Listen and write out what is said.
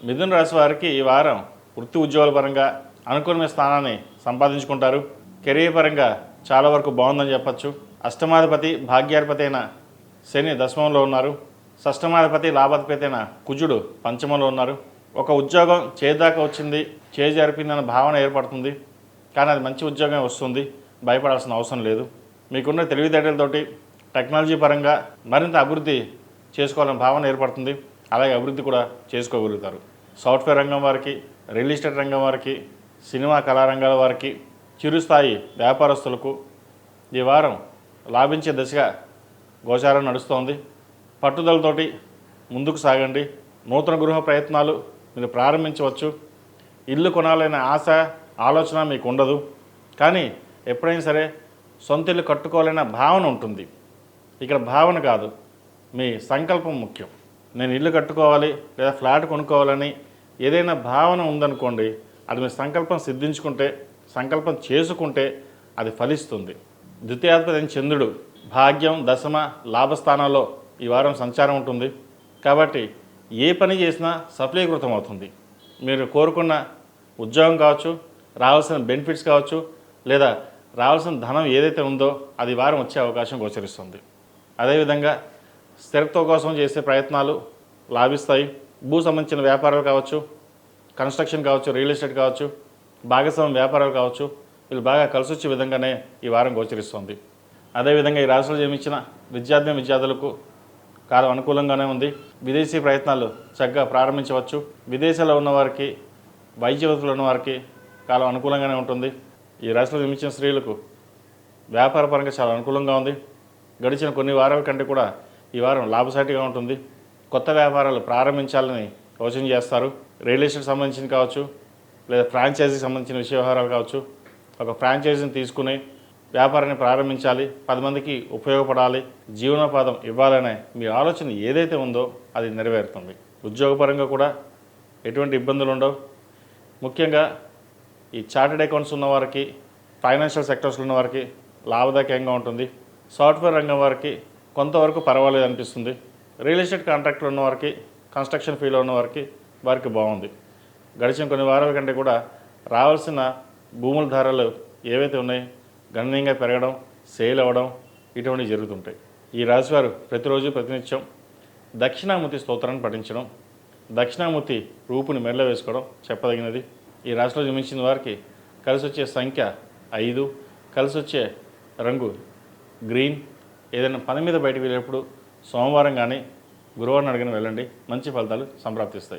మిథున రాశి వారికి ఈ వారం వృత్తి ఉద్యోగాల పరంగా అనుకూలమైన స్థానాన్ని సంపాదించుకుంటారు. కెరీర్ పరంగా చాలా వరకు బాగుందని చెప్పచ్చు. అష్టమాధిపతి భాగ్యాధిపతి అయిన శని దశమంలో ఉన్నారు. షష్టమాధిపతి లాభాధిపతి అయిన కుజుడు పంచమంలో ఉన్నారు. ఒక ఉద్యోగం చేదాకా వచ్చింది, జరిపిందన్న భావన ఏర్పడుతుంది. కానీ అది మంచి ఉద్యోగం వస్తుంది, భయపడాల్సిన అవసరం లేదు. మీకున్న తెలివితేటలతోటి టెక్నాలజీ పరంగా మరింత అభివృద్ధి చేసుకోవాలనే భావన ఏర్పడుతుంది. అలాగే అభివృద్ధి కూడా చేసుకోగలుగుతారు. సాఫ్ట్వేర్ రంగం వారికి, రియల్ ఎస్టేట్ రంగం వారికి, సినిమా కళారంగాల వారికి, చిరుస్థాయి వ్యాపారస్తులకు ఈ వారం లాభించే దిశగా గోచారం నడుస్తోంది. పట్టుదలతోటి ముందుకు సాగండి. నూతన గృహ ప్రయత్నాలు మీరు ప్రారంభించవచ్చు. ఇల్లు కొనాలనే ఆశ ఆలోచన మీకు ఉండదు, కానీ ఎప్పుడైనా సరే సొంత ఇల్లు కట్టుకోవాలనే భావన ఉంటుంది. ఇక్కడ భావన కాదు, మీ సంకల్పం ముఖ్యం. నేను ఇల్లు కట్టుకోవాలి లేదా ఫ్లాట్ కొనుక్కోవాలని ఏదైనా భావన ఉందనుకోండి, అది మీ సంకల్పం సిద్ధించుకుంటే, సంకల్పం చేసుకుంటే అది ఫలిస్తుంది. ద్వితీయాధిపతి అయిన చంద్రుడు భాగ్యం, దశమ, లాభస్థానాల్లో ఈ వారం సంచారం ఉంటుంది. కాబట్టి ఏ పని చేసినా సఫలీకృతం అవుతుంది. మీరు కోరుకున్న ఉద్యోగం కావచ్చు, రావాల్సిన బెనిఫిట్స్ కావచ్చు, లేదా రావాల్సిన ధనం ఏదైతే ఉందో అది వారం వచ్చే అవకాశం గోచరిస్తుంది. అదేవిధంగా స్థిరత్వం కోసం చేసే ప్రయత్నాలు లాభిస్తాయి. భూ సంబంధించిన వ్యాపారాలు కావచ్చు, కన్స్ట్రక్షన్ కావచ్చు, రియల్ ఎస్టేట్ కావచ్చు, భాగస్వామ్య వ్యాపారాలు కావచ్చు, వీళ్ళు బాగా కలిసి వచ్చే విధంగానే ఈ వారం గోచరిస్తుంది. అదేవిధంగా ఈ రాశిలో జన్మించిన విద్యార్థులకు కాలం అనుకూలంగానే ఉంది. విదేశీ ప్రయత్నాలు చక్కగా ప్రారంభించవచ్చు. విదేశాల్లో ఉన్నవారికి, వైద్య వృత్తిలో ఉన్నవారికి కాలం అనుకూలంగానే ఉంటుంది. ఈ రాశిలో జన్మించిన స్త్రీలకు వ్యాపార పరంగా చాలా అనుకూలంగా ఉంది. గడిచిన కొన్ని వారాల కంటే కూడా ఈ వారం లాభసాటిగా ఉంటుంది. కొత్త వ్యాపారాలు ప్రారంభించాలని యోచన చేస్తారు. రియల్ ఎస్టేట్ సంబంధించిన కావచ్చు, లేదా ఫ్రాంచైజీకి సంబంధించిన విషయ వ్యవహారాలు కావచ్చు. ఒక ఫ్రాంచైజీని తీసుకుని వ్యాపారాన్ని ప్రారంభించాలి, 10 మందికి ఉపయోగపడాలి, జీవనోపాధం ఇవ్వాలనే మీ ఆలోచన ఏదైతే ఉందో అది నెరవేరుతుంది. ఉద్యోగపరంగా కూడా ఎటువంటి ఇబ్బందులు ఉండవు. ముఖ్యంగా ఈ చార్టెడ్ అకౌంట్స్ ఉన్నవారికి, ఫైనాన్షియల్ సెక్టర్స్లో ఉన్నవారికి లాభదాయకంగా ఉంటుంది. సాఫ్ట్వేర్ రంగం వారికి కొంతవరకు పర్వాలేదు అనిపిస్తుంది. రియల్ ఎస్టేట్ కాంట్రాక్ట్లో ఉన్నవారికి, కన్స్ట్రక్షన్ ఫీల్డ్లో ఉన్నవారికి వారికి బాగుంది. గడిచిన కొన్ని వారాల కంటే కూడా రావాల్సిన భూముల ధరలు ఏవైతే ఉన్నాయో గణనీయంగా పెరగడం, సేల్ అవ్వడం ఇటువంటివి జరుగుతుంటాయి. ఈ రాశివారు ప్రతిరోజు ప్రతినిత్యం దక్షిణామూర్తి స్తోత్రాన్ని పఠించడం, దక్షిణామూర్తి రూపుని మెడలో వేసుకోవడం చెప్పదగినది. ఈ రాశిలో జన్మించిన వారికి కలిసి వచ్చే సంఖ్య 5, కలిసి వచ్చే రంగు గ్రీన్. ఏదైనా పని మీద బయటకు వెళ్ళేటప్పుడు సోమవారం కానీ గురువారం అడిగిన వెళ్ళండి, మంచి ఫలితాలు సంప్రాప్తిస్తాయి.